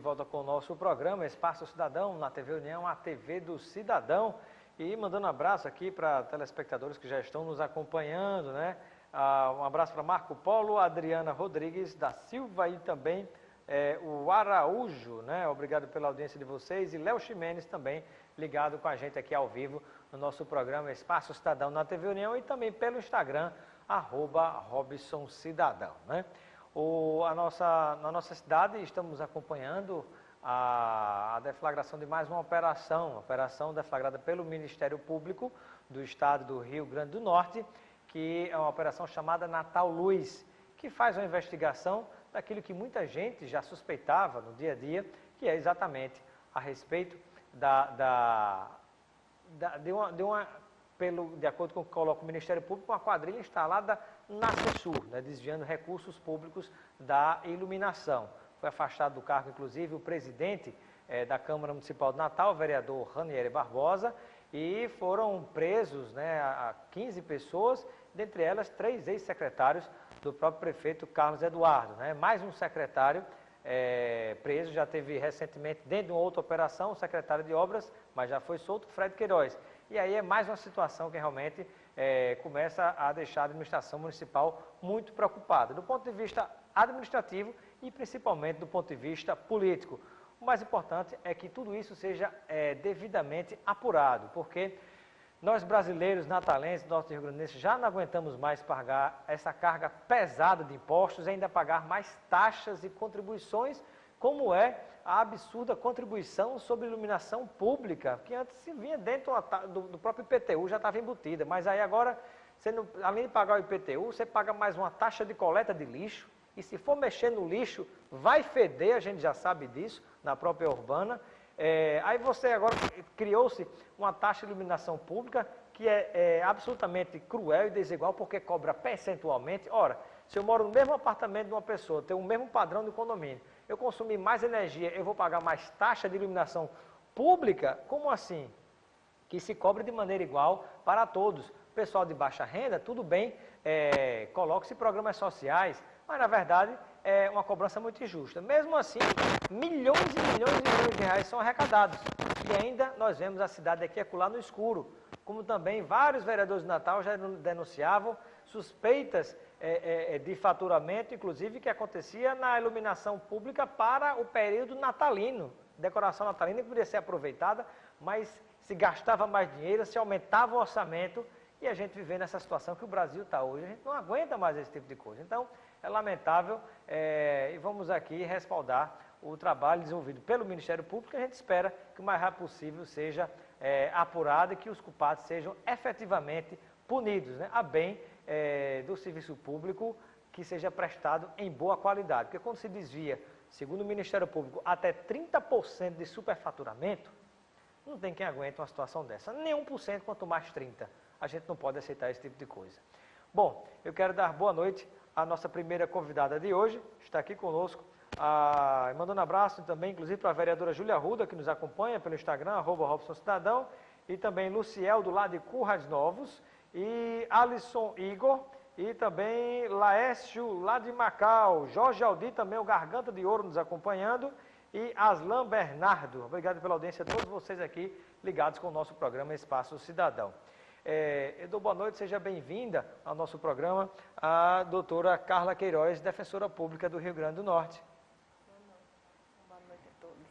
volta com o nosso programa Espaço Cidadão, na TV União, a TV do Cidadão. E mandando um abraço aqui para telespectadores que já estão nos acompanhando, né? Um abraço para Marco Polo, Adriana Rodrigues da Silva e também o Araújo, né? Obrigado pela audiência de vocês. E Léo Ximenes também ligado com a gente aqui ao vivo no nosso programa Espaço Cidadão na TV União e também pelo Instagram, @RobsonCidadão, né? Na nossa cidade estamos acompanhando a deflagração de mais uma operação deflagrada pelo Ministério Público do Estado do Rio Grande do Norte, que é uma operação chamada Natal Luz, que faz uma investigação daquilo que muita gente já suspeitava no dia a dia, que é exatamente a respeito de acordo com o que coloca o Ministério Público, uma quadrilha instalada na CESUR, né, desviando recursos públicos da iluminação. Foi afastado do cargo, inclusive, o presidente da Câmara Municipal de Natal, o vereador Ranieri Barbosa, e foram presos, né, 15 pessoas, dentre elas 3 ex-secretários do próprio prefeito Carlos Eduardo, né? Mais um secretário preso, já teve recentemente, dentro de uma outra operação, o secretário de Obras, mas já foi solto, Fred Queiroz. E aí é mais uma situação que realmente começa a deixar a administração municipal muito preocupada, do ponto de vista administrativo e principalmente do ponto de vista político. O mais importante é que tudo isso seja devidamente apurado, porque nós brasileiros, natalenses, norte-riograndenses, já não aguentamos mais pagar essa carga pesada de impostos e ainda pagar mais taxas e contribuições, como é a absurda contribuição sobre iluminação pública, que antes se vinha dentro do próprio IPTU, já estava embutida, mas aí agora, além de pagar o IPTU, você paga mais uma taxa de coleta de lixo, e se for mexer no lixo, vai feder, a gente já sabe disso, na própria urbana. Aí você agora criou-se uma taxa de iluminação pública que é absolutamente cruel e desigual, porque cobra percentualmente. Ora, se eu moro no mesmo apartamento de uma pessoa, tenho o mesmo padrão de condomínio, eu consumir mais energia, eu vou pagar mais taxa de iluminação pública? Como assim? Que se cobre de maneira igual para todos. Pessoal de baixa renda, tudo bem, coloque-se programas sociais, mas na verdade é uma cobrança muito injusta. Mesmo assim, milhões e milhões e milhões de reais são arrecadados. E ainda nós vemos a cidade aqui acolá no escuro, como também vários vereadores de Natal já denunciavam suspeitas de faturamento, inclusive que acontecia na iluminação pública para o período natalino. Decoração natalina que poderia ser aproveitada, mas se gastava mais dinheiro, se aumentava o orçamento, e a gente vivendo nessa situação que o Brasil está hoje, a gente não aguenta mais esse tipo de coisa. Então, é lamentável e vamos aqui respaldar o trabalho desenvolvido pelo Ministério Público, e a gente espera que o mais rápido possível seja apurado e que os culpados sejam efetivamente punidos, né, a bem do serviço público que seja prestado em boa qualidade. Porque quando se desvia, segundo o Ministério Público, até 30% de superfaturamento, não tem quem aguente uma situação dessa. Nem 1%, quanto mais 30%. A gente não pode aceitar esse tipo de coisa. Bom, eu quero dar boa noite à nossa primeira convidada de hoje, está aqui conosco, mandando um abraço também, inclusive, para a vereadora Júlia Arruda, que nos acompanha pelo Instagram, @RobsonCidadão, e também Luciel, do lado de Currais Novos, e Alisson Igor, e também Laércio, lá de Macau, Jorge Aldi, também o Garganta de Ouro, nos acompanhando, e Aslan Bernardo. Obrigado pela audiência a todos vocês aqui ligados com o nosso programa Espaço Cidadão. Eu dou boa noite, seja bem-vinda ao nosso programa, a doutora Carla Queiroz, defensora pública do Rio Grande do Norte. Boa noite a todos.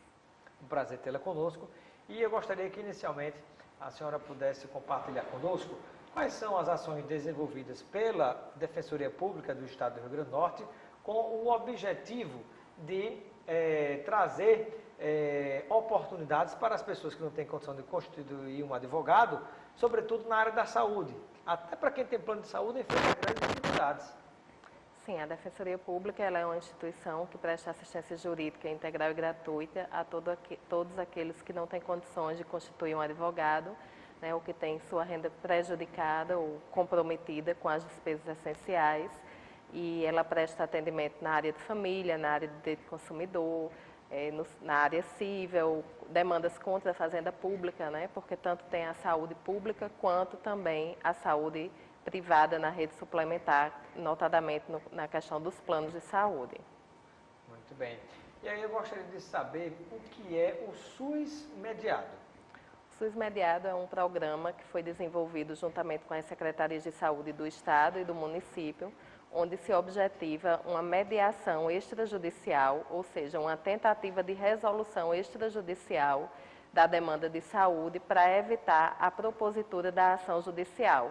Um prazer tê-la conosco. E eu gostaria que, inicialmente, a senhora pudesse compartilhar conosco quais são as ações desenvolvidas pela Defensoria Pública do Estado do Rio Grande do Norte com o objetivo de trazer oportunidades para as pessoas que não têm condição de constituir um advogado, sobretudo na área da saúde. Até para quem tem plano de saúde, enfrenta grandes dificuldades. Sim, a Defensoria Pública ela é uma instituição que presta assistência jurídica integral e gratuita a todos aqueles que não têm condições de constituir um advogado, né, ou que têm sua renda prejudicada ou comprometida com as despesas essenciais. E ela presta atendimento na área de família, na área de direito do consumidor, na área civil, demandas contra a fazenda pública, né, porque tanto tem a saúde pública quanto também a saúde privada na rede suplementar, notadamente na questão dos planos de saúde. Muito bem. E aí eu gostaria de saber o que é o SUS mediado. O SUS mediado é um programa que foi desenvolvido juntamente com as secretarias de saúde do Estado e do município, onde se objetiva uma mediação extrajudicial, ou seja, uma tentativa de resolução extrajudicial da demanda de saúde para evitar a propositura da ação judicial.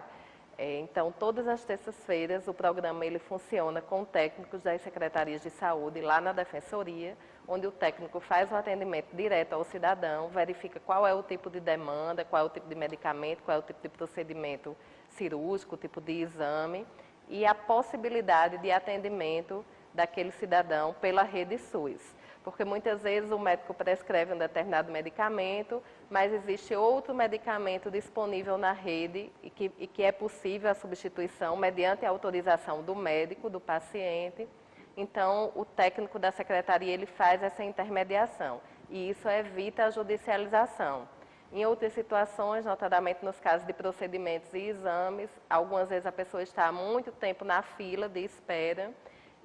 Então, todas as terças-feiras, o programa ele funciona com técnicos das secretarias de saúde lá na Defensoria, onde o técnico faz o atendimento direto ao cidadão, verifica qual é o tipo de demanda, qual é o tipo de medicamento, qual é o tipo de procedimento cirúrgico, o tipo de exame e a possibilidade de atendimento daquele cidadão pela rede SUS. Porque muitas vezes o médico prescreve um determinado medicamento, mas existe outro medicamento disponível na rede e que é possível a substituição mediante a autorização do médico, do paciente. Então, o técnico da secretaria ele faz essa intermediação e isso evita a judicialização. Em outras situações, notadamente nos casos de procedimentos e exames, algumas vezes a pessoa está há muito tempo na fila de espera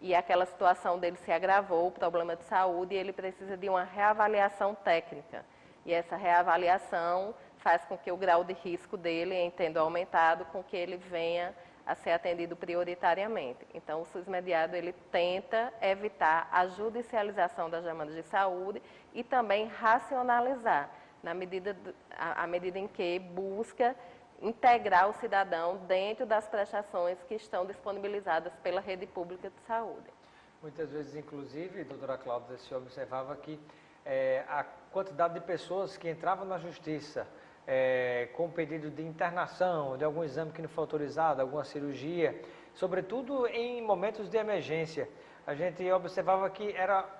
e aquela situação dele se agravou, o problema de saúde, e ele precisa de uma reavaliação técnica. E essa reavaliação faz com que o grau de risco dele, entendo aumentado, com que ele venha a ser atendido prioritariamente. Então, o SUS mediado, ele tenta evitar a judicialização das demandas de saúde e também racionalizar, à medida em que busca integrar o cidadão dentro das prestações que estão disponibilizadas pela rede pública de saúde. Muitas vezes, inclusive, doutora Cláudia, se observava que a quantidade de pessoas que entravam na justiça com pedido de internação, de algum exame que não foi autorizado, alguma cirurgia, sobretudo em momentos de emergência, a gente observava que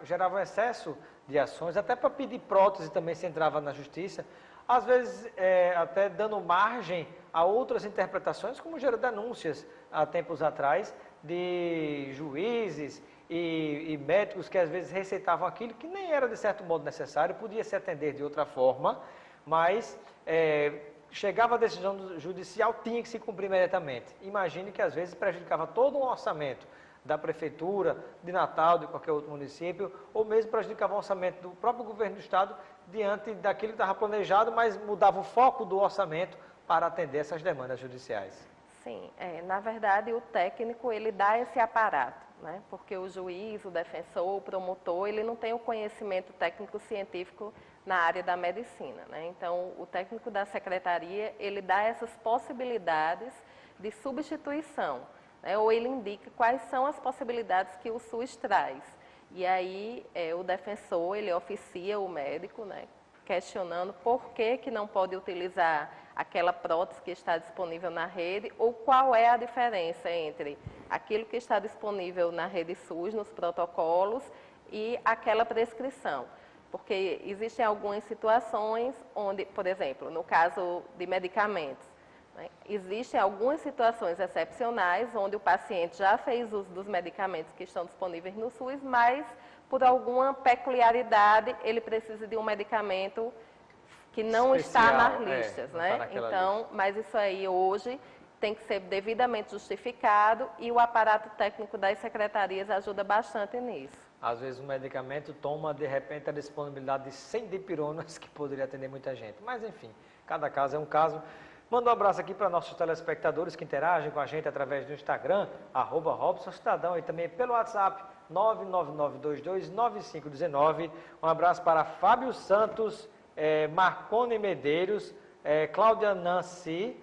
gerava um excesso de ações, até para pedir prótese também se entrava na justiça, às vezes até dando margem a outras interpretações, como gerou denúncias há tempos atrás de juízes e médicos que às vezes receitavam aquilo que nem era de certo modo necessário, podia se atender de outra forma, mas chegava a decisão judicial, tinha que se cumprir imediatamente. Imagine que às vezes prejudicava todo um orçamento da prefeitura, de Natal, de qualquer outro município, ou mesmo prejudicava o orçamento do próprio governo do estado diante daquilo que estava planejado, mas mudava o foco do orçamento para atender essas demandas judiciais. Sim, na verdade o técnico ele dá esse aparato, né? Porque o juiz, o defensor, o promotor, ele não tem o conhecimento técnico-científico na área da medicina, né? Então o técnico da secretaria ele dá essas possibilidades de substituição, né? Ou ele indica quais são as possibilidades que o SUS traz. E aí o defensor ele oficia o médico, né? Questionando por que não pode utilizar aquela prótese que está disponível na rede ou qual é a diferença entre aquilo que está disponível na rede SUS, nos protocolos, e aquela prescrição. Porque existem algumas situações onde, por exemplo, no caso de medicamentos, né, existem algumas situações excepcionais onde o paciente já fez uso dos medicamentos que estão disponíveis no SUS, mas por alguma peculiaridade ele precisa de um medicamento que não está nas listas, né? Então, mas isso aí hoje tem que ser devidamente justificado e o aparato técnico das secretarias ajuda bastante nisso. Às vezes o medicamento toma, de repente, a disponibilidade de 100 dipironas, que poderia atender muita gente. Mas, enfim, cada caso é um caso. Manda um abraço aqui para nossos telespectadores que interagem com a gente através do Instagram, @RobsonCidadão, e também pelo WhatsApp, 999229519. Um abraço para Fábio Santos, Marcone Medeiros, Cláudia Nancy,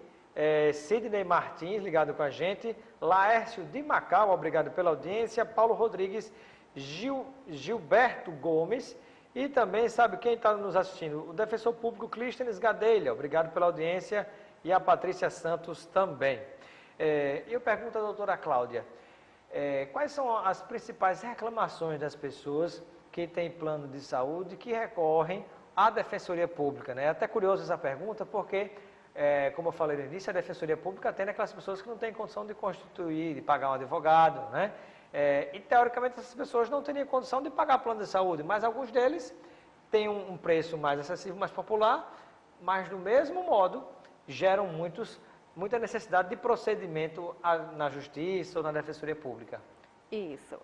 Sidney Martins, ligado com a gente, Laércio de Macau, obrigado pela audiência, Paulo Rodrigues, Gilberto Gomes, e também, sabe quem está nos assistindo? O defensor público Clístenes Gadelha, obrigado pela audiência, e a Patrícia Santos também. Eu pergunto à doutora Cláudia, quais são as principais reclamações das pessoas que têm plano de saúde que recorrem à Defensoria Pública, né? É até curioso essa pergunta, porque, como eu falei no início, a Defensoria Pública atende aquelas pessoas que não têm condição de constituir, de pagar um advogado, né? E, teoricamente, essas pessoas não teriam condição de pagar plano de saúde, mas alguns deles têm um preço mais acessível, mais popular, mas, do mesmo modo, geram muita necessidade de procedimento na Justiça ou na Defensoria Pública. Isso,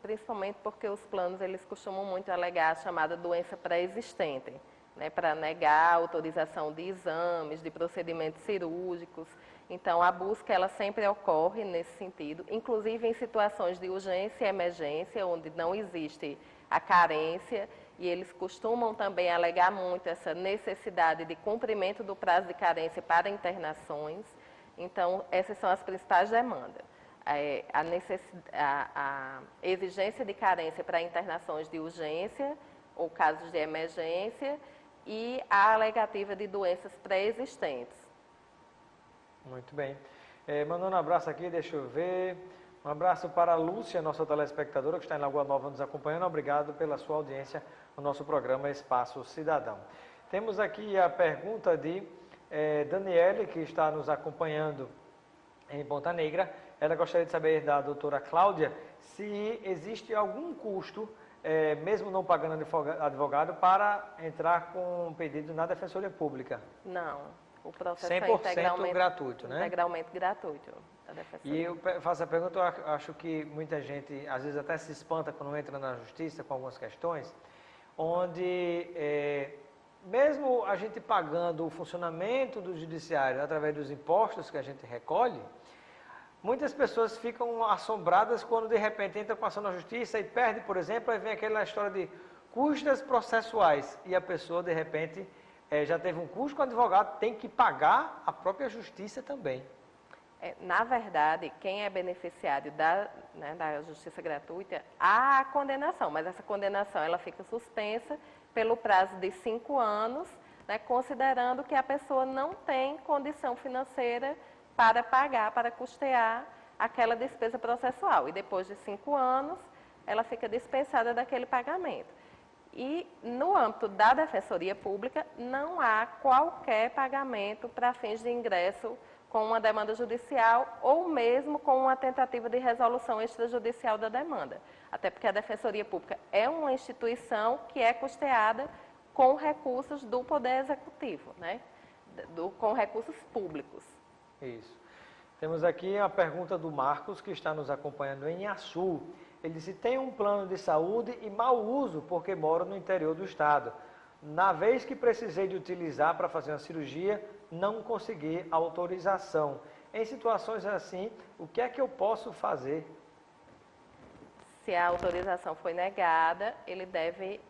principalmente porque os planos eles costumam muito alegar a chamada doença pré-existente, né, para negar a autorização de exames, de procedimentos cirúrgicos. Então, a busca ela sempre ocorre nesse sentido, inclusive em situações de urgência e emergência, onde não existe a carência, e eles costumam também alegar muito essa necessidade de cumprimento do prazo de carência para internações. Então, essas são as principais demandas. A exigência de carência para internações de urgência ou casos de emergência e a alegativa de doenças pré-existentes. Muito bem. Mandando um abraço aqui, deixa eu ver. Um abraço para a Lúcia, nossa telespectadora, que está em Lagoa Nova nos acompanhando. Obrigado pela sua audiência no nosso programa Espaço Cidadão. Temos aqui a pergunta de Daniele, que está nos acompanhando em Ponta Negra. Ela gostaria de saber da doutora Cláudia se existe algum custo, mesmo não pagando advogado, para entrar com um pedido na Defensoria Pública. Não. O processo 100% é integralmente gratuito, né? Integralmente gratuito. E eu faço a pergunta, eu acho que muita gente, às vezes até se espanta quando entra na justiça com algumas questões, onde, mesmo a gente pagando o funcionamento do judiciário através dos impostos que a gente recolhe, muitas pessoas ficam assombradas quando de repente entra com ação na justiça e perde, por exemplo, aí vem aquela história de custas processuais e a pessoa de repente já teve um custo com o advogado, tem que pagar a própria justiça também. Na verdade, quem é beneficiário da justiça gratuita, há a condenação, mas essa condenação ela fica suspensa pelo prazo de 5 anos, né, considerando que a pessoa não tem condição financeira para pagar, para custear aquela despesa processual. E depois de 5 anos, ela fica dispensada daquele pagamento. E no âmbito da Defensoria Pública, não há qualquer pagamento para fins de ingresso com uma demanda judicial ou mesmo com uma tentativa de resolução extrajudicial da demanda. Até porque a Defensoria Pública é uma instituição que é custeada com recursos do Poder Executivo, né? Com recursos públicos. Isso. Temos aqui a pergunta do Marcos, que está nos acompanhando em Açu. Ele disse, tem um plano de saúde e mau uso porque moro no interior do estado. Na vez que precisei de utilizar para fazer uma cirurgia, não consegui autorização. Em situações assim, o que é que eu posso fazer? Se a autorização foi negada, ele deve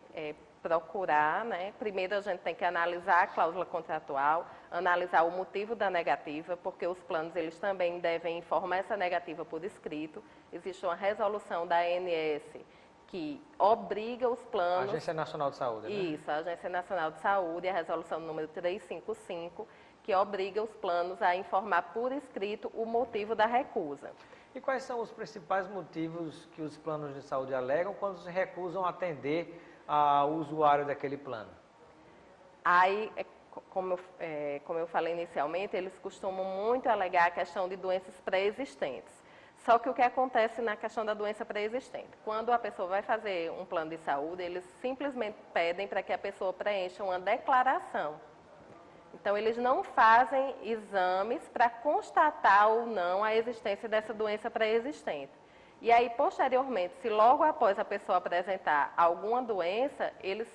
procurar, né? Primeiro a gente tem que analisar a cláusula contratual, analisar o motivo da negativa, porque os planos eles também devem informar essa negativa por escrito. Existe uma resolução da ANS que obriga os planos... Agência Nacional de Saúde, né? Isso, a Agência Nacional de Saúde, a resolução número 355, que obriga os planos a informar por escrito o motivo da recusa. E quais são os principais motivos que os planos de saúde alegam quando se recusam a atender ao usuário daquele plano? Aí, como eu falei inicialmente, eles costumam muito alegar a questão de doenças pré-existentes. Só que o que acontece na questão da doença pré-existente? Quando a pessoa vai fazer um plano de saúde, eles simplesmente pedem para que a pessoa preencha uma declaração. Então, eles não fazem exames para constatar ou não a existência dessa doença pré-existente. E aí, posteriormente, se logo após a pessoa apresentar alguma doença, eles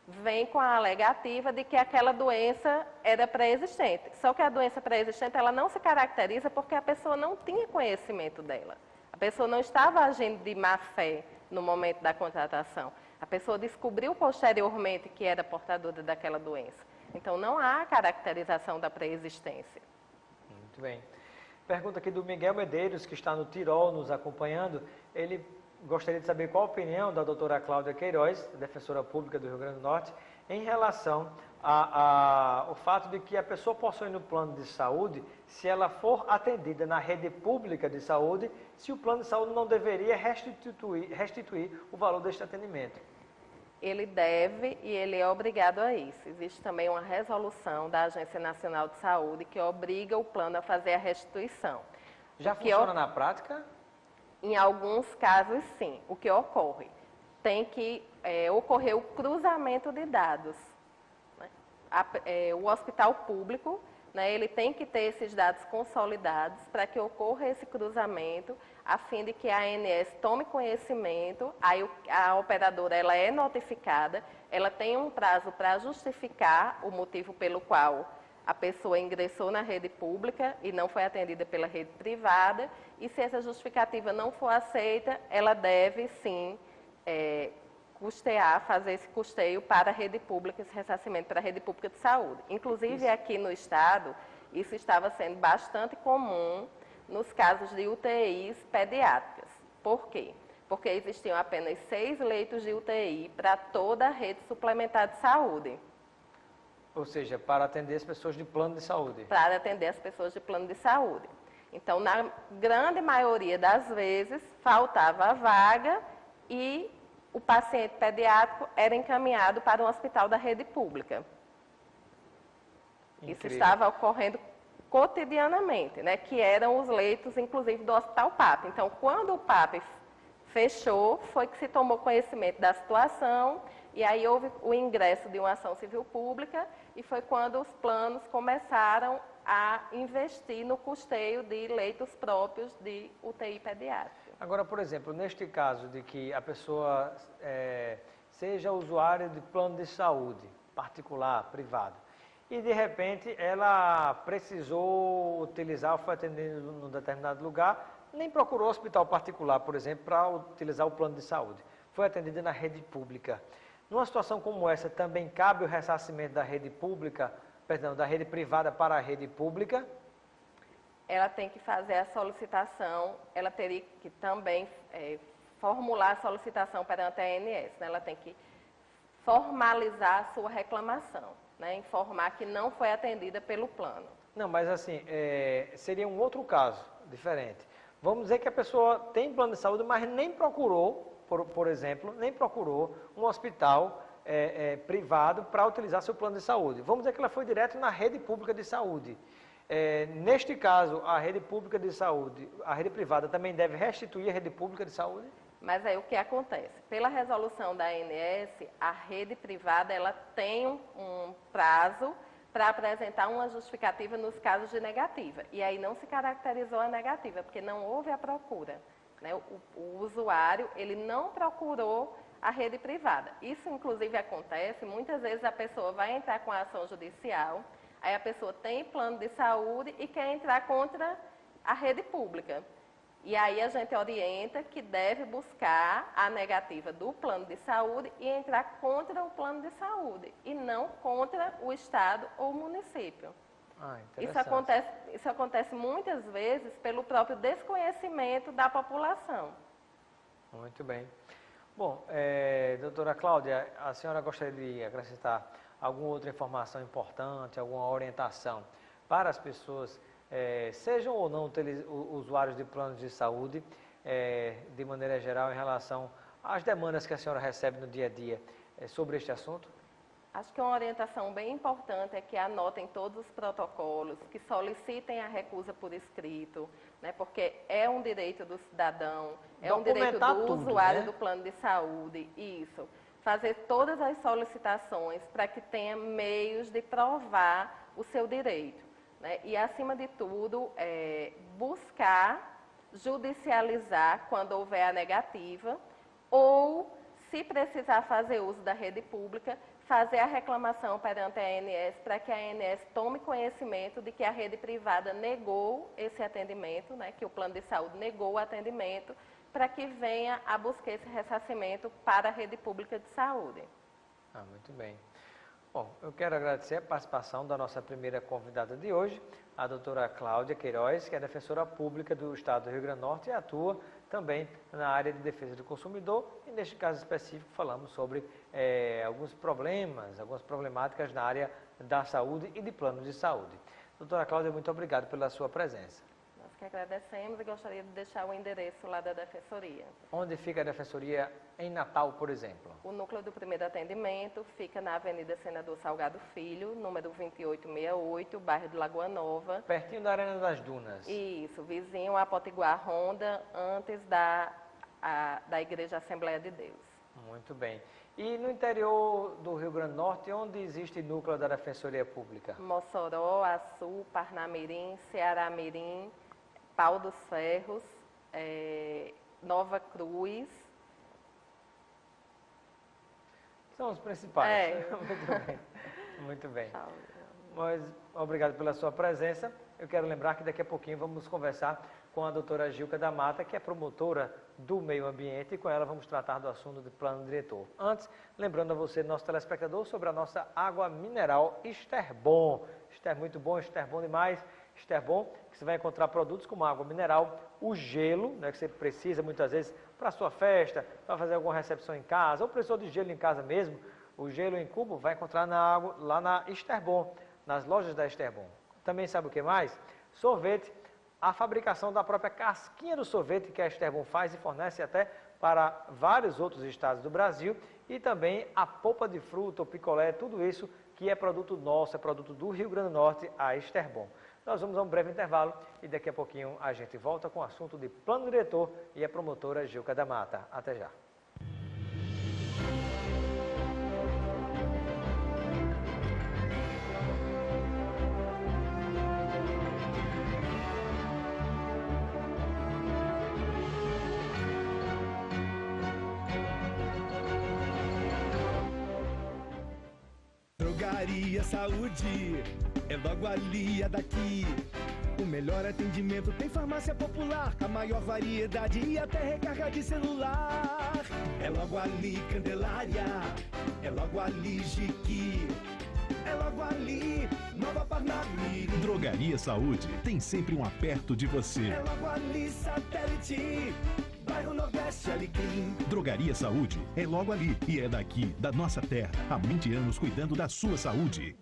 vêm com a alegativa de que aquela doença era pré-existente. Só que a doença pré-existente, ela não se caracteriza porque a pessoa não tinha conhecimento dela. A pessoa não estava agindo de má fé no momento da contratação. A pessoa descobriu posteriormente que era portadora daquela doença. Então, não há caracterização da pré-existência. Muito bem. Pergunta aqui do Miguel Medeiros, que está no Tirol nos acompanhando. Ele gostaria de saber qual a opinião da doutora Cláudia Queiroz, defensora pública do Rio Grande do Norte, em relação ao fato de que a pessoa possuindo um plano de saúde, se ela for atendida na rede pública de saúde, se o plano de saúde não deveria restituir o valor deste atendimento. Ele deve e ele é obrigado a isso. Existe também uma resolução da Agência Nacional de Saúde que obriga o plano a fazer a restituição. Já funciona na prática? Em alguns casos, sim. O que ocorre? Tem que ocorrer o cruzamento de dados. Né? O hospital público né, ele tem que ter esses dados consolidados para que ocorra esse cruzamento, a fim de que a ANS tome conhecimento, aí a operadora ela é notificada, ela tem um prazo para justificar o motivo pelo qual a pessoa ingressou na rede pública e não foi atendida pela rede privada, e se essa justificativa não for aceita, ela deve sim fazer esse custeio para a rede pública, esse ressarcimento para a rede pública de saúde. Inclusive aqui no estado, isso estava sendo bastante comum nos casos de UTIs pediátricas. Por quê? Porque existiam apenas 6 leitos de UTI para toda a rede suplementar de saúde. Ou seja, para atender as pessoas de plano de saúde. Para atender as pessoas de plano de saúde. Então, na grande maioria das vezes, faltava a vaga e o paciente pediátrico era encaminhado para um hospital da rede pública. Incrível. Isso estava ocorrendo cotidianamente, né, que eram os leitos, inclusive, do Hospital PAP. Então, quando o PAP fechou, foi que se tomou conhecimento da situação, e aí houve o ingresso de uma ação civil pública, e foi quando os planos começaram a investir no custeio de leitos próprios de UTI pediátrica. Agora, por exemplo, neste caso de que a pessoa seja usuária de plano de saúde, particular, privado, e de repente ela precisou utilizar, foi atendida num determinado lugar, nem procurou hospital particular, por exemplo, para utilizar o plano de saúde. Foi atendida na rede pública. Numa situação como essa, também cabe o ressarcimento da rede pública, perdão, da rede privada para a rede pública? Ela tem que fazer a solicitação, ela teria que também formular a solicitação perante a ANS, né? Ela tem que formalizar a sua reclamação, né? Informar que não foi atendida pelo plano. Não, mas assim, seria um outro caso, diferente. Vamos dizer que a pessoa tem plano de saúde, mas nem procurou, por exemplo, nem procurou um hospital privado para utilizar seu plano de saúde. Vamos dizer que ela foi direto na rede pública de saúde. Neste caso, a rede pública de saúde, a rede privada também deve restituir a rede pública de saúde? Mas aí o que acontece? Pela resolução da ANS, a rede privada ela tem um prazo para apresentar uma justificativa nos casos de negativa. E aí não se caracterizou a negativa, porque não houve a procura, né? O usuário ele não procurou a rede privada. Isso, inclusive, acontece, muitas vezes a pessoa vai entrar com a ação judicial, aí a pessoa tem plano de saúde e quer entrar contra a rede pública. E aí a gente orienta que deve buscar a negativa do plano de saúde e entrar contra o plano de saúde, e não contra o Estado ou o município. Isso acontece muitas vezes pelo próprio desconhecimento da população. Muito bem. Bom, doutora Cláudia, a senhora gostaria de acrescentar alguma outra informação importante, alguma orientação para as pessoas, sejam ou não usuários de planos de saúde, de maneira geral, em relação às demandas que a senhora recebe no dia a dia sobre este assunto? Acho que uma orientação bem importante é que anotem todos os protocolos, que solicitem a recusa por escrito, né, porque é um direito do cidadão, é um direito do usuário, né, do plano de saúde, isso. Fazer todas as solicitações para que tenha meios de provar o seu direito, né, e, acima de tudo, buscar judicializar quando houver a negativa, ou, se precisar fazer uso da rede pública, fazer a reclamação perante a ANS para que a ANS tome conhecimento de que a rede privada negou esse atendimento, né, que o plano de saúde negou o atendimento, para que venha a buscar esse ressarcimento para a rede pública de saúde. Muito bem. Bom, eu quero agradecer a participação da nossa primeira convidada de hoje, a doutora Cláudia Queiroz, que é defensora pública do Estado do Rio Grande do Norte e atua também na área de defesa do consumidor, e neste caso específico falamos sobre alguns problemas, algumas problemáticas na área da saúde e de planos de saúde. Doutora Cláudia, muito obrigado pela sua presença. Nós que agradecemos e gostaria de deixar o endereço lá da Defensoria. Onde fica a Defensoria em Natal, por exemplo? O núcleo do primeiro atendimento fica na Avenida Senador Salgado Filho, número 2868, bairro de Lagoa Nova. Pertinho da Arena das Dunas. Isso, vizinho a Potiguar Honda, antes da Igreja Assembleia de Deus. Muito bem. E no interior do Rio Grande do Norte, onde existe núcleo da Defensoria Pública? Mossoró, Açu, Parnamirim, Ceará-Mirim, Pau dos Ferros, Nova Cruz. São os principais. Muito bem. Muito bem. Mas, obrigado pela sua presença. Eu quero lembrar que daqui a pouquinho vamos conversar com a doutora Gilca da Mata, que é promotora do meio ambiente, e com ela vamos tratar do assunto do plano diretor. Antes, lembrando a você, nosso telespectador, sobre a nossa água mineral Esterbom. Ester muito bom, Ester bom demais. Esterbom, que você vai encontrar produtos como água mineral, o gelo, né, que você precisa muitas vezes para a sua festa, para fazer alguma recepção em casa, ou precisou de gelo em casa mesmo, o gelo em cubo vai encontrar lá na Esterbom, nas lojas da Esterbom. Também sabe o que mais? Sorvete, a fabricação da própria casquinha do sorvete que a Esterbom faz e fornece até para vários outros estados do Brasil, e também a polpa de fruta, o picolé, tudo isso que é produto nosso, é produto do Rio Grande do Norte, a Esterbom. Nós vamos a um breve intervalo e daqui a pouquinho a gente volta com o assunto de plano diretor e a promotora Gilca da Mata. Até já. Drogaria Saúde, é logo ali, é daqui. O melhor atendimento tem farmácia popular, a maior variedade e até recarga de celular. É logo ali, Candelária, é logo ali, Jiqui. É logo ali, Nova Parnamirim. Drogaria Saúde tem sempre um perto de você. É logo ali, Satélite, bairro Nordeste, Alecrim. Drogaria Saúde é logo ali e é daqui, da nossa terra. Há 20 anos cuidando da sua saúde.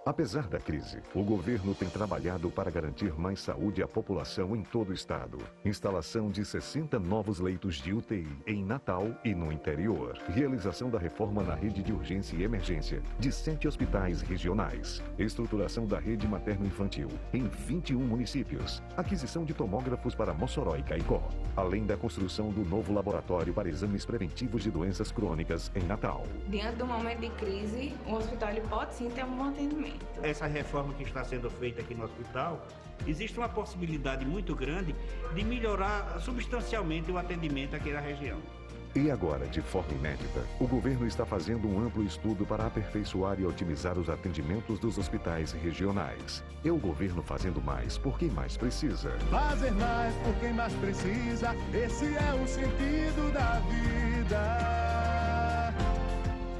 Apesar da crise, o governo tem trabalhado para garantir mais saúde à população em todo o estado. Instalação de 60 novos leitos de UTI em Natal e no interior. Realização da reforma na rede de urgência e emergência de 7 hospitais regionais. Estruturação da rede materno-infantil em 21 municípios. Aquisição de tomógrafos para Mossoró e Caicó. Além da construção do novo laboratório para exames preventivos de doenças crônicas em Natal. Diante do momento de crise, o hospital pode sim ter um bom atendimento. Essa reforma que está sendo feita aqui no hospital, existe uma possibilidade muito grande de melhorar substancialmente o atendimento aqui na região. E agora, de forma inédita, o governo está fazendo um amplo estudo para aperfeiçoar e otimizar os atendimentos dos hospitais regionais. É o governo fazendo mais por quem mais precisa. Fazer mais por quem mais precisa, esse é o sentido da vida.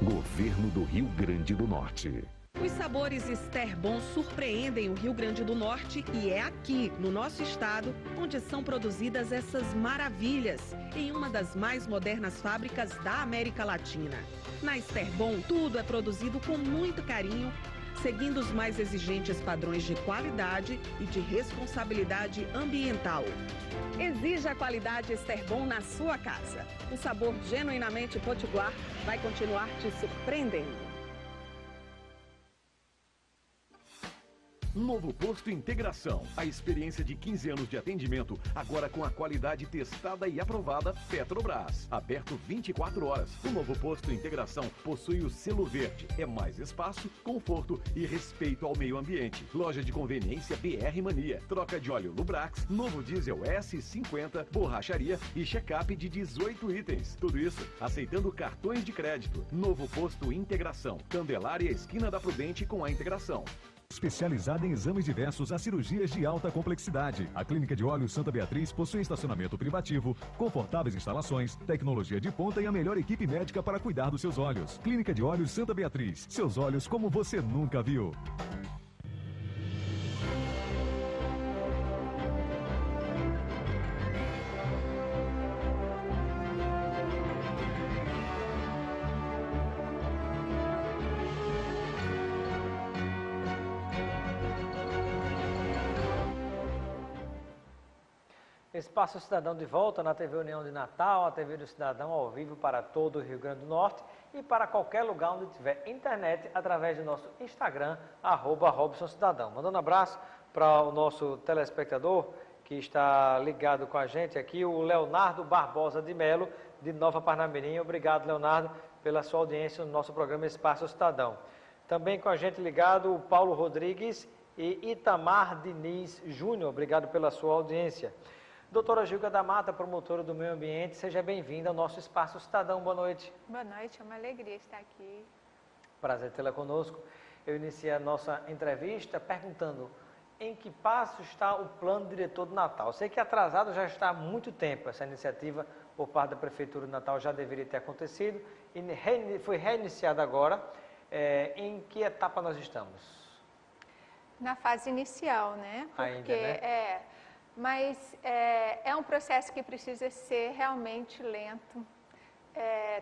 Governo do Rio Grande do Norte. Os sabores Esterbom surpreendem o Rio Grande do Norte e é aqui, no nosso estado, onde são produzidas essas maravilhas, em uma das mais modernas fábricas da América Latina. Na Esterbom, tudo é produzido com muito carinho, seguindo os mais exigentes padrões de qualidade e de responsabilidade ambiental. Exija a qualidade Esterbom na sua casa. O sabor genuinamente potiguar vai continuar te surpreendendo. Novo Posto Integração. A experiência de 15 anos de atendimento, agora com a qualidade testada e aprovada Petrobras. Aberto 24 horas. O Novo Posto Integração possui o selo verde. É mais espaço, conforto e respeito ao meio ambiente. Loja de conveniência BR Mania. Troca de óleo Lubrax, novo diesel S50, borracharia e check-up de 18 itens. Tudo isso aceitando cartões de crédito. Novo Posto Integração. Candelária, esquina da Prudente com a Integração. Especializada em exames diversos a cirurgias de alta complexidade. A Clínica de Olhos Santa Beatriz possui estacionamento privativo, confortáveis instalações, tecnologia de ponta e a melhor equipe médica para cuidar dos seus olhos. Clínica de Olhos Santa Beatriz. Seus olhos como você nunca viu. Espaço Cidadão de volta na TV União de Natal, a TV do Cidadão ao vivo para todo o Rio Grande do Norte e para qualquer lugar onde tiver internet através do nosso Instagram, @RobsonCidadão. Mandando um abraço para o nosso telespectador que está ligado com a gente aqui, o Leonardo Barbosa de Melo, de Nova Parnamirim. Obrigado, Leonardo, pela sua audiência no nosso programa Espaço Cidadão. Também com a gente ligado o Paulo Rodrigues e Itamar Diniz Júnior. Obrigado pela sua audiência. Doutora Gilca da Mata, promotora do meio ambiente, seja bem-vinda ao nosso Espaço Cidadão. Boa noite. Boa noite, é uma alegria estar aqui. Prazer tê-la conosco. Eu iniciei a nossa entrevista perguntando em que passo está o plano diretor do Natal. Sei que atrasado já está há muito tempo essa iniciativa por parte da Prefeitura do Natal, já deveria ter acontecido e foi reiniciada agora. Em que etapa nós estamos? Na fase inicial, né? Porque, ainda, né? Mas é um processo que precisa ser realmente lento,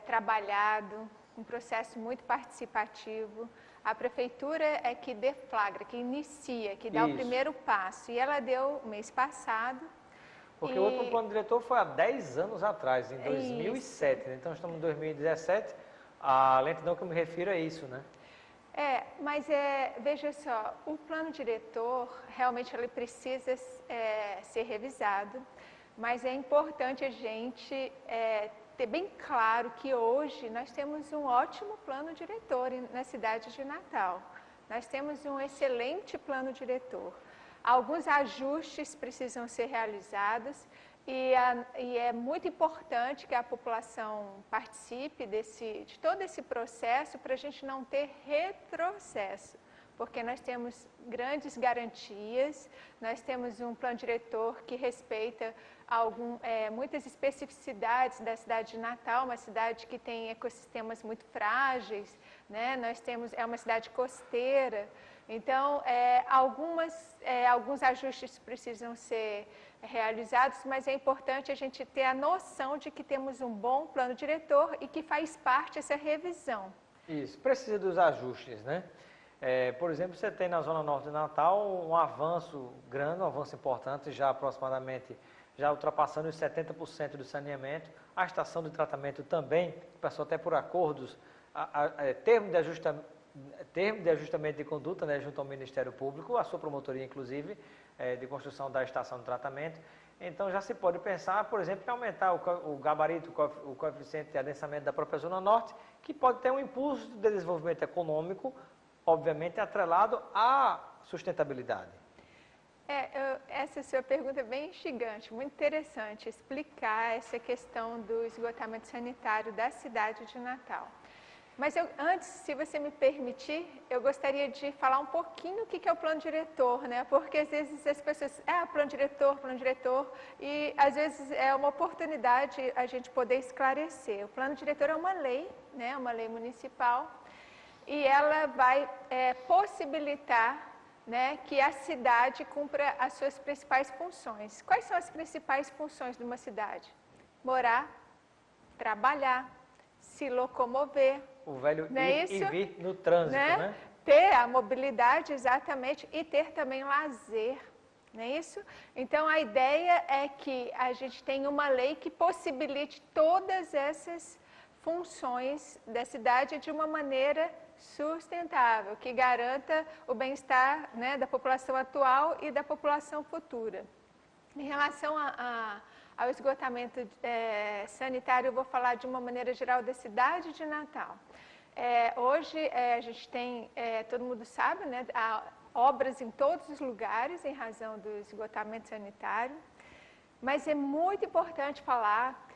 trabalhado, um processo muito participativo. A Prefeitura é que deflagra, que inicia, que dá o primeiro passo. E ela deu mês passado. Porque o outro plano diretor foi há 10 anos atrás, em 2007. Né? Então, estamos em 2017. A lentidão que eu me refiro é isso, né? Mas veja só, o plano diretor, realmente ele precisa ser revisado. Mas é importante a gente ter bem claro que hoje nós temos um ótimo plano diretor na cidade de Natal. Nós temos um excelente plano diretor. Alguns ajustes precisam ser realizados e é muito importante que a população participe de todo esse processo para a gente não ter retrocesso. Porque nós temos grandes garantias, nós temos um plano diretor que respeita muitas especificidades da cidade de Natal, uma cidade que tem ecossistemas muito frágeis, né? É uma cidade costeira, então alguns ajustes precisam ser realizados, mas é importante a gente ter a noção de que temos um bom plano diretor e que faz parte essa revisão. Isso, precisa dos ajustes, né? Por exemplo, você tem na Zona Norte de Natal um avanço grande, um avanço importante, já aproximadamente, já ultrapassando os 70% do saneamento. A estação de tratamento também, passou até por acordos, termo de ajustamento de conduta, né, junto ao Ministério Público, a sua promotoria, inclusive, de construção da estação de tratamento. Então, já se pode pensar, por exemplo, em aumentar o gabarito, o coeficiente de adensamento da própria Zona Norte, que pode ter um impulso de desenvolvimento econômico, obviamente atrelado à sustentabilidade. Essa sua pergunta é bem instigante, muito interessante, explicar essa questão do esgotamento sanitário da cidade de Natal. Mas antes, se você me permitir, eu gostaria de falar um pouquinho o que é o plano diretor, né? Porque às vezes as pessoas, plano diretor, e às vezes é uma oportunidade a gente poder esclarecer. O plano diretor é uma lei, né? Uma lei municipal, e ela vai possibilitar, né, que a cidade cumpra as suas principais funções. Quais são as principais funções de uma cidade? Morar, trabalhar, se locomover. O velho ir e vir no trânsito, né? Ter a mobilidade, exatamente, e ter também lazer, não é isso? Então, a ideia é que a gente tenha uma lei que possibilite todas essas funções da cidade de uma maneira sustentável, que garanta o bem-estar, né, da população atual e da população futura. Em relação ao esgotamento sanitário, eu vou falar de uma maneira geral da cidade de Natal. Hoje a gente tem, todo mundo sabe, né, há obras em todos os lugares em razão do esgotamento sanitário, mas é muito importante falar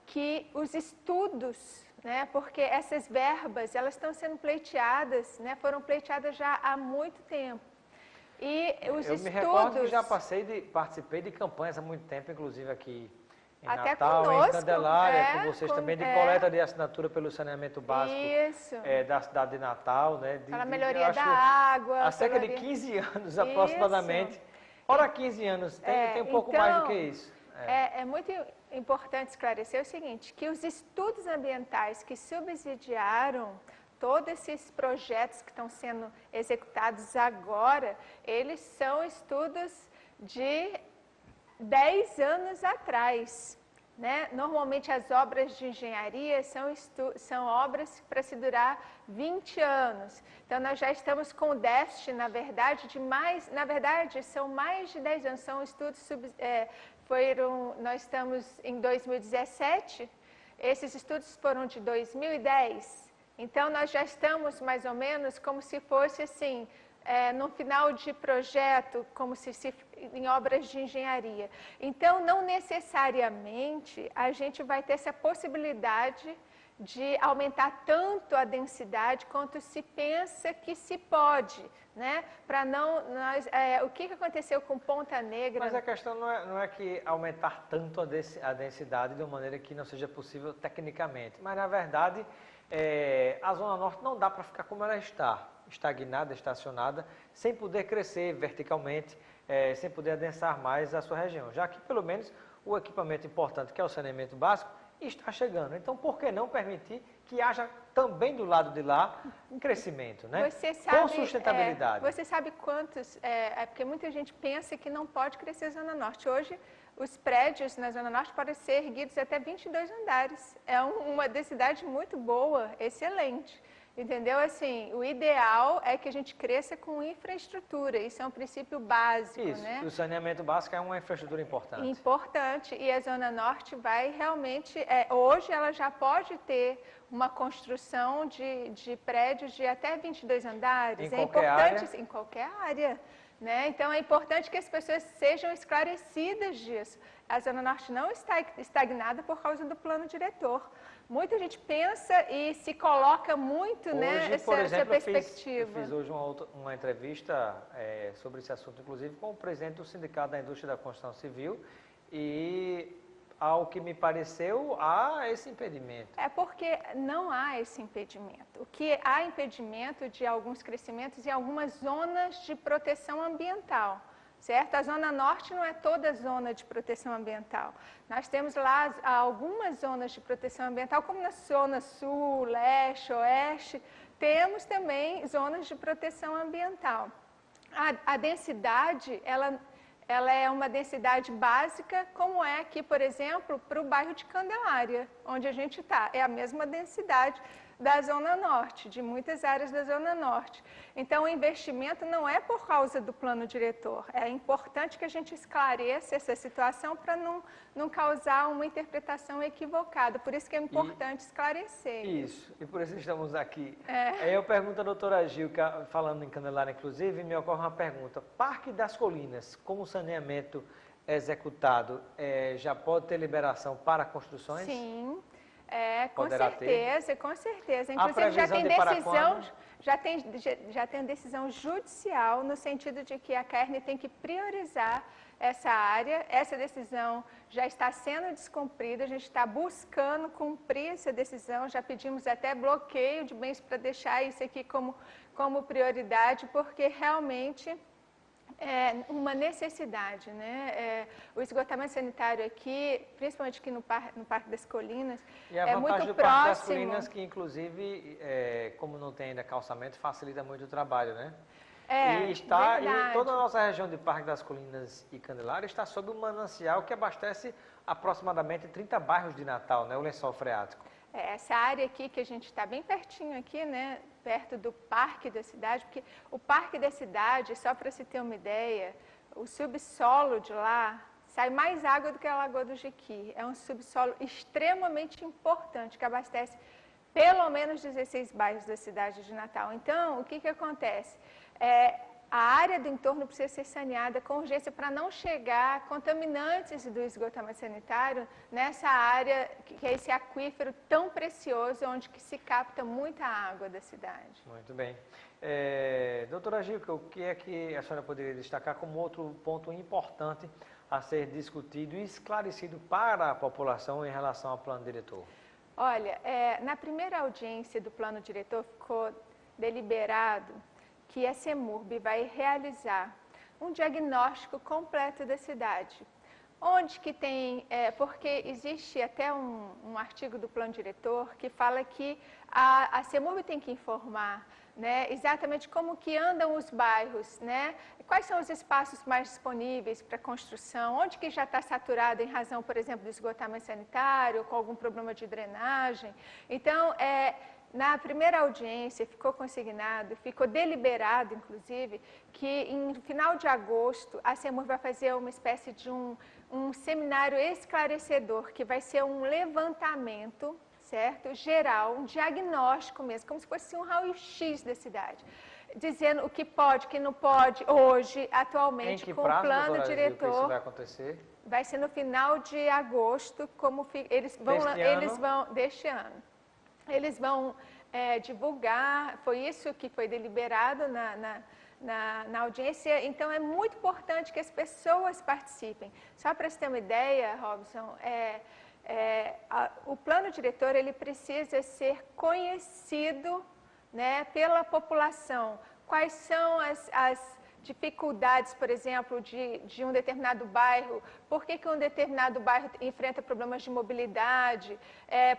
que os estudos, né, porque essas verbas, elas estão sendo pleiteadas, né, foram pleiteadas já há muito tempo. E os eu estudos... me recordo que já participei de campanhas há muito tempo, inclusive aqui em até Natal, conosco, em Candelária, com vocês também, de coleta de assinatura pelo saneamento básico da cidade de Natal, né? Pela melhoria da água. Há cerca de 15 anos aproximadamente. Ora, 15 anos, tem um pouco mais do que isso. É muito importante esclarecer o seguinte, que os estudos ambientais que subsidiaram todos esses projetos que estão sendo executados agora, eles são estudos de 10 anos atrás, né? Normalmente as obras de engenharia são obras para se durar 20 anos. Então nós já estamos com déficit, na verdade, são mais de 10 anos, são estudos, nós estamos em 2017, esses estudos foram de 2010, então nós já estamos mais ou menos como se fosse assim, no final de projeto, como se em obras de engenharia. Então, não necessariamente a gente vai ter essa possibilidade de aumentar tanto a densidade quanto se pensa que se pode, né? Para o que aconteceu com Ponta Negra? Mas a questão não é que aumentar tanto a densidade de uma maneira que não seja possível tecnicamente, mas na verdade a Zona Norte não dá para ficar como ela está, estagnada, estacionada, sem poder crescer verticalmente, sem poder adensar mais a sua região, já que pelo menos o equipamento importante, que é o saneamento básico, está chegando. Então, por que não permitir que haja também do lado de lá um crescimento, né? Com sustentabilidade. Você sabe quantos... porque muita gente pensa que não pode crescer a Zona Norte. Hoje, os prédios na Zona Norte podem ser erguidos até 22 andares. É uma densidade muito boa, excelente. Entendeu? Assim, o ideal é que a gente cresça com infraestrutura, isso é um princípio básico, isso, né? O saneamento básico é uma infraestrutura importante. Importante, e a Zona Norte vai realmente, hoje ela já pode ter uma construção de prédios de até 22 andares. Em qualquer área. Né? Então, é importante que as pessoas sejam esclarecidas disso. A Zona Norte não está estagnada por causa do plano diretor. Muita gente pensa e se coloca muito hoje, por exemplo, essa perspectiva. Eu fiz hoje uma entrevista sobre esse assunto, inclusive, com o presidente do Sindicato da Indústria da Construção Civil e, ao que me pareceu, há esse impedimento. É porque não há esse impedimento. O que há impedimento de alguns crescimentos em algumas zonas de proteção ambiental. Certo? A Zona Norte não é toda zona de proteção ambiental. Nós temos lá algumas zonas de proteção ambiental, como na Zona Sul, Leste, Oeste, temos também zonas de proteção ambiental. A densidade, ela é uma densidade básica, como é aqui, por exemplo, para o bairro de Candelária, onde a gente está. É a mesma densidade da Zona Norte, de muitas áreas da Zona Norte. Então, o investimento não é por causa do plano diretor. É importante que a gente esclareça essa situação para não causar uma interpretação equivocada. Por isso que é importante esclarecer. Isso, e por isso estamos aqui. Eu pergunto à doutora Gil, falando em Candelária, inclusive, me ocorre uma pergunta. Parque das Colinas, com o saneamento executado, já pode ter liberação para construções? Sim. Com certeza. Inclusive já tem decisão judicial no sentido de que a CAERN tem que priorizar essa área. Essa decisão já está sendo descumprida, a gente está buscando cumprir essa decisão, já pedimos até bloqueio de bens para deixar isso aqui como prioridade, porque realmente é uma necessidade, né? O esgotamento sanitário aqui, principalmente aqui no Parque das Colinas, é muito próximo. E a vantagem do Parque das Colinas que, inclusive, como não tem ainda calçamento, facilita muito o trabalho, né? E toda a nossa região de Parque das Colinas e Candelária está sob um manancial que abastece aproximadamente 30 bairros de Natal, né? O lençol freático. Essa área aqui, que a gente está bem pertinho aqui, né? Perto do Parque da Cidade, porque o Parque da Cidade, só para se ter uma ideia, o subsolo de lá sai mais água do que a Lagoa do Jequi. É um subsolo extremamente importante, que abastece pelo menos 16 bairros da cidade de Natal. Então, o que acontece? A área do entorno precisa ser saneada com urgência para não chegar contaminantes do esgotamento sanitário nessa área, que é esse aquífero tão precioso, onde que se capta muita água da cidade. Muito bem. Doutora Gilca, o que é que a senhora poderia destacar como outro ponto importante a ser discutido e esclarecido para a população em relação ao plano diretor? Olha, na primeira audiência do plano diretor ficou deliberado que a CEMURB vai realizar um diagnóstico completo da cidade, Onde que tem, porque existe até um artigo do plano diretor que fala que a CEMURB tem que informar, né, exatamente como que andam os bairros, né, quais são os espaços mais disponíveis para construção, onde que já está saturado em razão, por exemplo, do esgotamento sanitário, com algum problema de drenagem. Então, na primeira audiência ficou consignado, ficou deliberado, inclusive, que em final de agosto a CEMURB vai fazer uma espécie de um seminário esclarecedor, que vai ser um levantamento, certo, geral, um diagnóstico mesmo, como se fosse um raio-x da cidade, dizendo o que pode, o que não pode, hoje, atualmente, com o plano diretor. Isso vai acontecer? Vai ser no final de agosto, como eles vão deste ano. Eles vão divulgar, foi isso que foi deliberado na audiência, então é muito importante que as pessoas participem. Só para você ter uma ideia, Robson, o plano diretor ele precisa ser conhecido, né, pela população. Quais são as dificuldades, por exemplo, de um determinado bairro, por que um determinado bairro enfrenta problemas de mobilidade,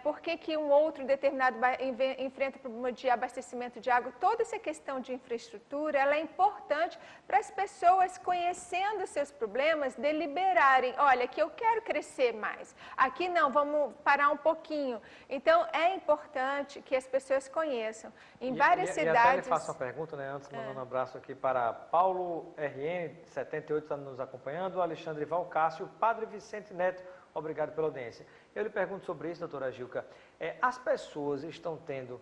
por que um outro determinado bairro enfrenta problema de abastecimento de água. Toda essa questão de infraestrutura, ela é importante para as pessoas, conhecendo seus problemas, deliberarem, olha, aqui eu quero crescer mais, aqui não, vamos parar um pouquinho. Então, é importante que as pessoas conheçam. Em várias cidades... até ele faço uma pergunta, né, antes, mandando um abraço aqui para Paulo RN, 78, está nos acompanhando, Alexandre Valcácio, Padre Vicente Neto, obrigado pela audiência. Eu lhe pergunto sobre isso, doutora Gilca, as pessoas estão tendo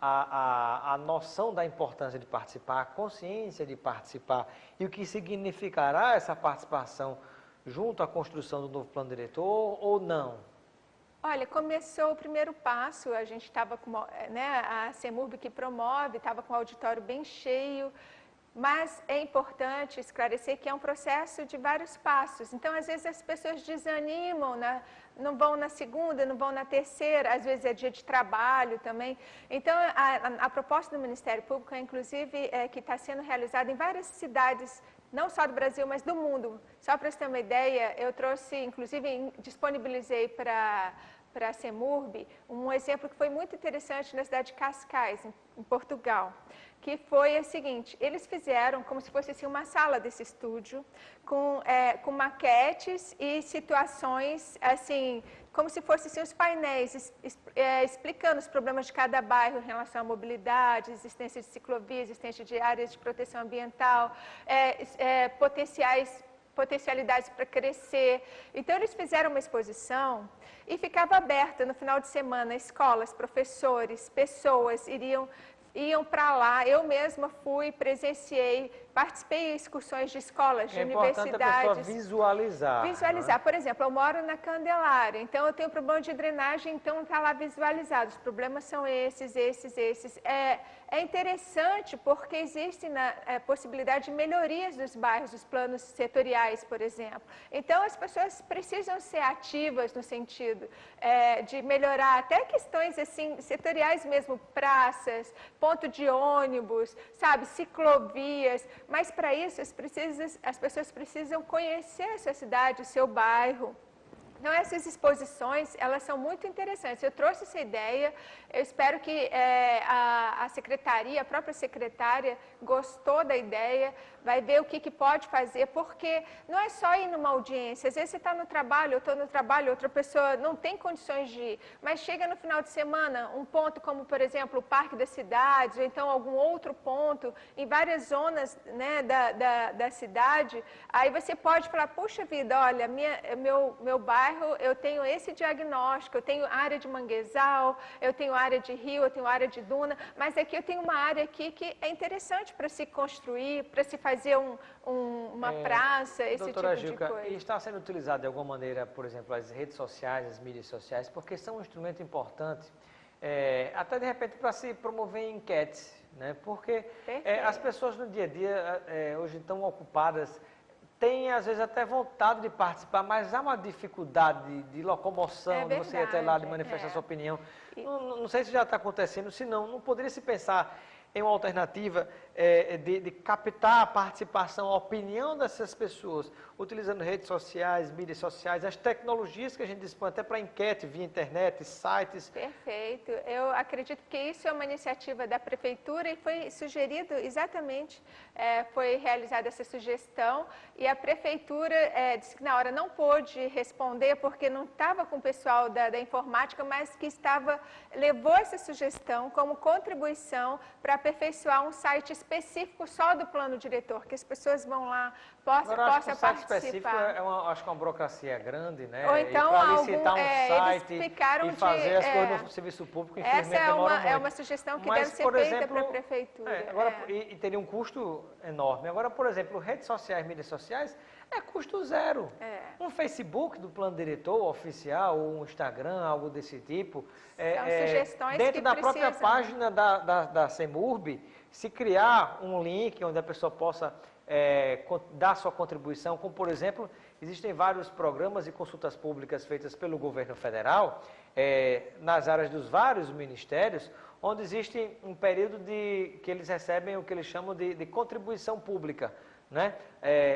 a noção da importância de participar, a consciência de participar e o que significará essa participação junto à construção do novo plano diretor ou não? Olha, começou o primeiro passo, a gente estava com, né, a CEMURB que promove, estava com o auditório bem cheio, mas é importante esclarecer que é um processo de vários passos. Então, às vezes as pessoas desanimam, não vão na segunda, não vão na terceira, às vezes é dia de trabalho também. Então, a proposta do Ministério Público, inclusive, que está sendo realizada em várias cidades, não só do Brasil, mas do mundo. Só para você ter uma ideia, eu trouxe, inclusive, disponibilizei para a CEMURB um exemplo que foi muito interessante na cidade de Cascais, em Portugal, que foi o seguinte, eles fizeram como se fosse assim, uma sala desse estúdio, com maquetes e situações, assim, como se fossem assim, os painéis, explicando os problemas de cada bairro em relação à mobilidade, existência de ciclovia, existência de áreas de proteção ambiental, potencialidades para crescer. Então, eles fizeram uma exposição e ficava aberta no final de semana, escolas, professores, pessoas iam para lá, eu mesma fui, presenciei, participei de excursões de escolas, de universidades. É importante a pessoa visualizar. Visualizar, por exemplo, eu moro na Candelária, então eu tenho problema de drenagem, então está lá visualizado, os problemas são esses. É interessante porque existe possibilidade de melhorias dos bairros, dos planos setoriais, por exemplo. Então, as pessoas precisam ser ativas no sentido de melhorar até questões assim, setoriais mesmo, praças, ponto de ônibus, sabe, ciclovias, mas para isso as pessoas precisam conhecer a sua cidade, o seu bairro. Então, essas exposições, elas são muito interessantes. Eu trouxe essa ideia, eu espero que a secretaria, a própria secretária, gostou da ideia, vai ver o que pode fazer, porque não é só ir numa audiência. Às vezes você está no trabalho, eu estou no trabalho, outra pessoa não tem condições de ir, mas chega no final de semana, um ponto como, por exemplo, o Parque das Cidades, ou então algum outro ponto, em várias zonas, né, da cidade, aí você pode falar, puxa vida, olha, meu bairro, eu tenho esse diagnóstico, eu tenho área de manguezal, eu tenho área de rio, eu tenho área de duna, mas aqui eu tenho uma área aqui que é interessante para se construir, para se fazer uma praça, esse tipo Gilca, de coisa. E está sendo utilizado de alguma maneira, por exemplo, as redes sociais, as mídias sociais, porque são um instrumento importante, até de repente para se promover enquetes, né? Porque as pessoas no dia a dia hoje estão ocupadas, tem, às vezes, até vontade de participar, mas há uma dificuldade de locomoção, de você ir até lá, de manifestar sua opinião. Não sei se já está acontecendo, se não poderia se pensar em uma alternativa de captar a participação, a opinião dessas pessoas, utilizando redes sociais, mídias sociais, as tecnologias que a gente dispõe até para enquete via internet, sites. Perfeito. Eu acredito que isso é uma iniciativa da Prefeitura e foi sugerido exatamente, foi realizada essa sugestão e a Prefeitura disse que na hora não pôde responder porque não estava com o pessoal da informática, mas que levou essa sugestão como contribuição para aperfeiçoar um site específico só do plano diretor, que as pessoas vão lá, possa participar. Específico acho que é uma burocracia grande, né? Ou então, para licitar um site e fazer as coisas no serviço público, infelizmente essa demora muito. É uma sugestão que deve ser feita para a Prefeitura. E teria um custo enorme. Agora, por exemplo, redes sociais, mídias sociais, é custo zero. Um Facebook do plano diretor oficial, ou um Instagram, algo desse tipo. São sugestões dentro que da própria página da CEMURB, se criar um link onde a pessoa possa dar sua contribuição, como por exemplo, existem vários programas e consultas públicas feitas pelo governo federal, nas áreas dos vários ministérios, onde existe um período que eles recebem o que eles chamam de contribuição pública. Né?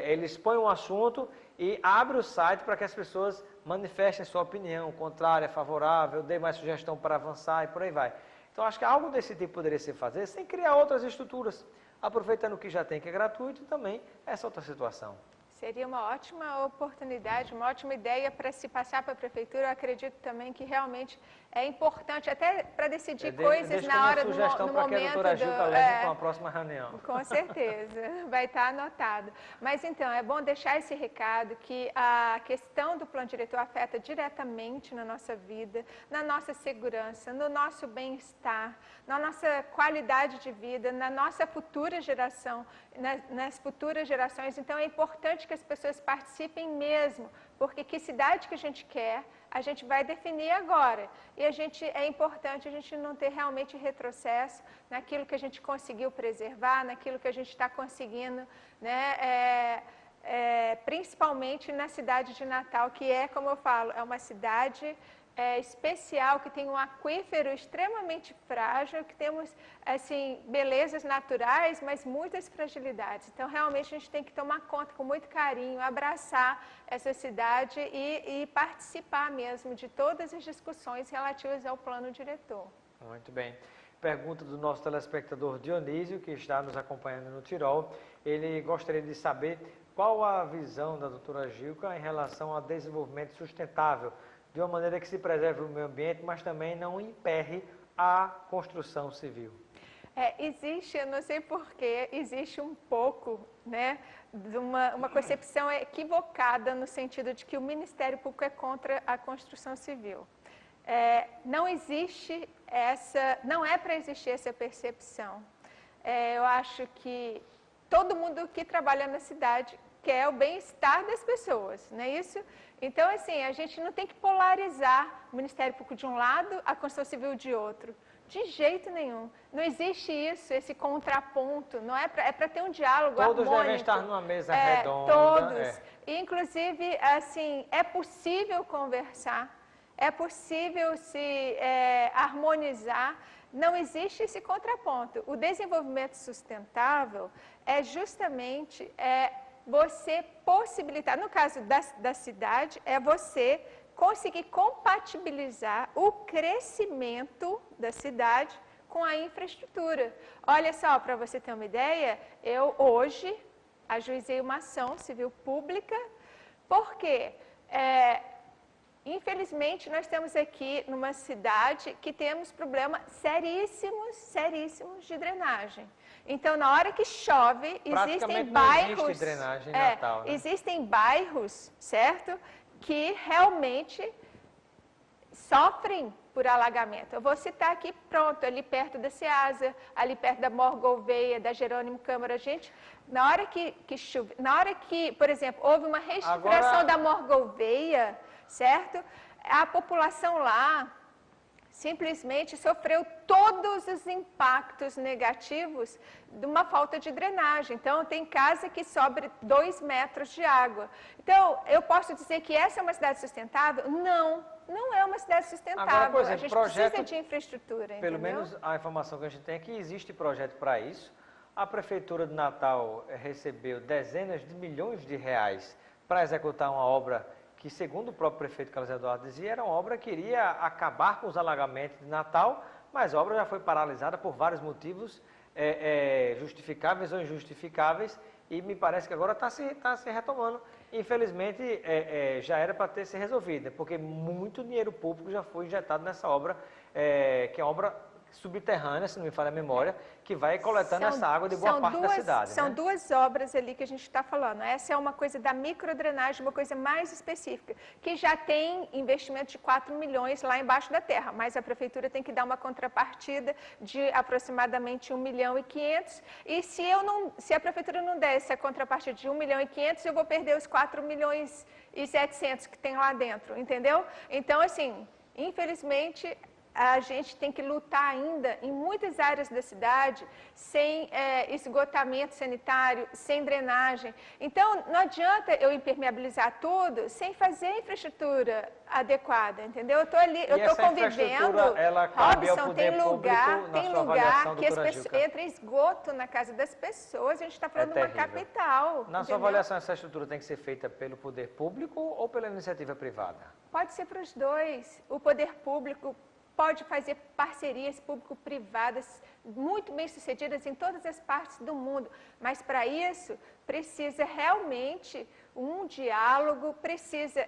Eles põem um assunto e abrem o site para que as pessoas manifestem sua opinião, contrária, favorável, dê mais sugestão para avançar e por aí vai. Então, acho que algo desse tipo poderia ser feito sem criar outras estruturas, aproveitando o que já tem, que é gratuito, e também essa outra situação. Seria uma ótima oportunidade, uma ótima ideia para se passar para a Prefeitura. Eu acredito também que realmente é importante, até para decidir coisas na hora do momento. Sugestão para que a doutora Gilca leve para uma próxima reunião. Com certeza, vai estar anotado. Mas então, é bom deixar esse recado que a questão do plano diretor afeta diretamente na nossa vida, na nossa segurança, no nosso bem-estar, na nossa qualidade de vida, na nossa futura geração, nas futuras gerações. Então, é importante que as pessoas participem mesmo, porque que cidade que a gente quer, a gente vai definir agora. E é importante a gente não ter realmente retrocesso naquilo que a gente conseguiu preservar, naquilo que a gente está conseguindo, né, principalmente na cidade de Natal, que como eu falo, é uma cidade especial, que tem um aquífero extremamente frágil, que temos assim, belezas naturais, mas muitas fragilidades. Então, realmente, a gente tem que tomar conta com muito carinho, abraçar essa cidade e participar mesmo de todas as discussões relativas ao plano diretor. Muito bem. Pergunta do nosso telespectador Dionísio, que está nos acompanhando no Tirol. Ele gostaria de saber qual a visão da doutora Gilca em relação ao desenvolvimento sustentável, de uma maneira que se preserve o meio ambiente, mas também não emperre a construção civil. Existe, eu não sei porquê, existe um pouco, né, de uma concepção equivocada no sentido de que o Ministério Público é contra a construção civil. Não existe não é para existir essa percepção. Eu acho que todo mundo que trabalha na cidade quer o bem-estar das pessoas, não é isso? Então, assim, a gente não tem que polarizar o Ministério Público de um lado, a construção civil de outro. De jeito nenhum. Não existe isso, esse contraponto. Não é para ter um diálogo harmônico. Todos devem estar numa mesa redonda. Todos. E, inclusive, assim, é possível conversar, é possível se harmonizar. Não existe esse contraponto. O desenvolvimento sustentável é justamente você possibilitar, no caso da cidade, você conseguir compatibilizar o crescimento da cidade com a infraestrutura. Olha só, para você ter uma ideia, eu hoje ajuizei uma ação civil pública, porque infelizmente nós temos aqui numa cidade que temos problemas seríssimos de drenagem. Então, na hora que chove, existem bairros... Não existe drenagem em Natal, né? Existem bairros, certo? Que realmente sofrem por alagamento. Eu vou citar aqui, pronto, ali perto da Ceasa, ali perto da Mor Gouveia, da Jerônimo Câmara. Gente, na hora que chove, na hora que, por exemplo, houve uma reestruturação da Mor Gouveia, certo? A população lá simplesmente sofreu todos os impactos negativos de uma falta de drenagem. Então, tem casa que sobe 2 metros de água. Então, eu posso dizer que essa é uma cidade sustentável? Não, não é uma cidade sustentável. Agora, por exemplo, a gente precisa de infraestrutura, pelo entendeu? menos a informação que a gente tem é que existe projeto para isso. A Prefeitura de Natal recebeu dezenas de milhões de reais para executar uma obra que, segundo o próprio prefeito Carlos Eduardo dizia, era uma obra que iria acabar com os alagamentos de Natal, mas a obra já foi paralisada por vários motivos justificáveis ou injustificáveis, e me parece que agora está se retomando. Infelizmente, já era para ter se resolvido, porque muito dinheiro público já foi injetado nessa obra, que é uma obra subterrânea, se não me falha a memória, que vai coletando essa água de boa parte da cidade. São duas obras ali que a gente está falando. Essa é uma coisa da microdrenagem, uma coisa mais específica, que já tem investimento de 4 milhões lá embaixo da terra, mas a prefeitura tem que dar uma contrapartida de aproximadamente 1,5 milhão, e se a prefeitura não der essa contrapartida de 1,5 milhão, eu vou perder os 4 milhões e 700 que tem lá dentro, entendeu? Então, assim, infelizmente, a gente tem que lutar ainda em muitas áreas da cidade sem esgotamento sanitário, sem drenagem. Então, não adianta eu impermeabilizar tudo sem fazer a infraestrutura adequada, entendeu? Eu estou ali, eu estou convivendo. Ela cabe ao Robson, poder tem lugar que doutora Gilca, entra esgoto na casa das pessoas. A gente está falando de uma capital. Na sua avaliação, essa estrutura tem que ser feita pelo poder público ou pela iniciativa privada? Pode ser para os dois. O poder público pode fazer parcerias público-privadas muito bem sucedidas em todas as partes do mundo, mas para isso precisa realmente um diálogo, precisa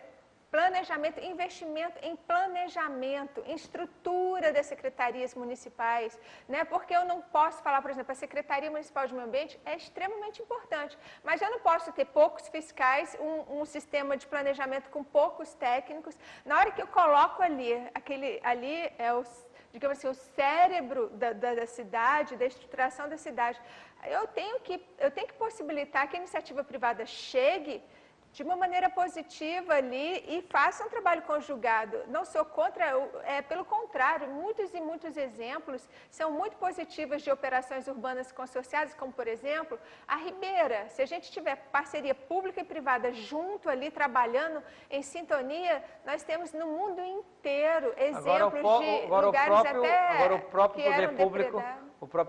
planejamento, investimento em planejamento, em estrutura das secretarias municipais, né? Porque eu não posso falar, por exemplo, a Secretaria Municipal de Meio Ambiente é extremamente importante, mas eu não posso ter poucos fiscais, um sistema de planejamento com poucos técnicos. Na hora que eu coloco ali é digamos assim, o cérebro da cidade, da estruturação da cidade, eu tenho que possibilitar que a iniciativa privada chegue de uma maneira positiva ali e faça um trabalho conjugado. Não sou contra, pelo contrário, muitos e muitos exemplos são muito positivos de operações urbanas consorciadas, como, por exemplo, a Ribeira. Se a gente tiver parceria pública e privada junto ali, trabalhando em sintonia, nós temos no mundo inteiro exemplos de lugares até o próprio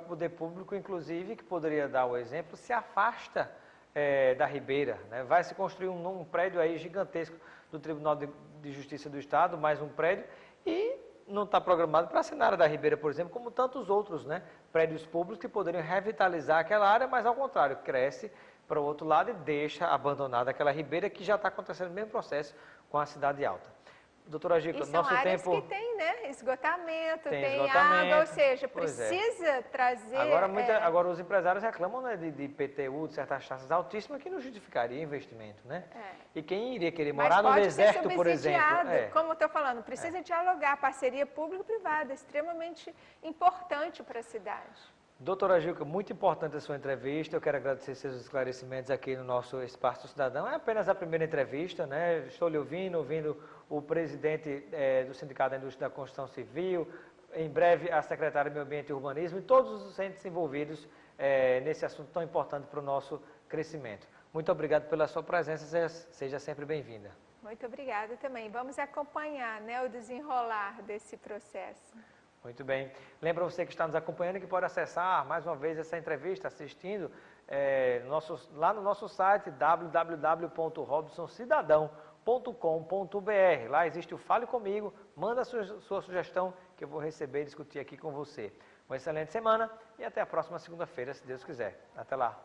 poder público, inclusive, que poderia dar o exemplo, se afasta da Ribeira, né? Vai se construir um prédio aí gigantesco do Tribunal de Justiça do Estado, mais um prédio, e não está programado para ser na área da Ribeira, por exemplo, como tantos outros, né? Prédios públicos que poderiam revitalizar aquela área, mas ao contrário, cresce para o outro lado e deixa abandonada aquela Ribeira, que já está acontecendo o mesmo processo com a Cidade Alta. Doutora Gilca, nosso tempo... que tem, né? Esgotamento, tem água, ou seja, precisa trazer... Agora os empresários reclamam, né, de IPTU, de certas taxas altíssimas, que não justificaria investimento, né? E quem iria querer morar no deserto, por exemplo... Como eu estou falando, precisa dialogar, parceria público-privada, extremamente importante para a cidade. Doutora Gilca, muito importante a sua entrevista, eu quero agradecer seus esclarecimentos aqui no nosso Espaço Cidadão. É apenas a primeira entrevista, né? Estou lhe ouvindo o presidente do Sindicato da Indústria da Construção Civil, em breve a secretária do Meio Ambiente e Urbanismo e todos os entes envolvidos nesse assunto tão importante para o nosso crescimento. Muito obrigado pela sua presença, seja sempre bem-vinda. Muito obrigada também. Vamos acompanhar, né, o desenrolar desse processo. Muito bem. Lembra você que está nos acompanhando que pode acessar mais uma vez essa entrevista assistindo lá no nosso site www.robsoncidadão.com.br. Lá existe o Fale Comigo, manda a sua sugestão que eu vou receber e discutir aqui com você. Uma excelente semana e até a próxima segunda-feira, se Deus quiser. Até lá.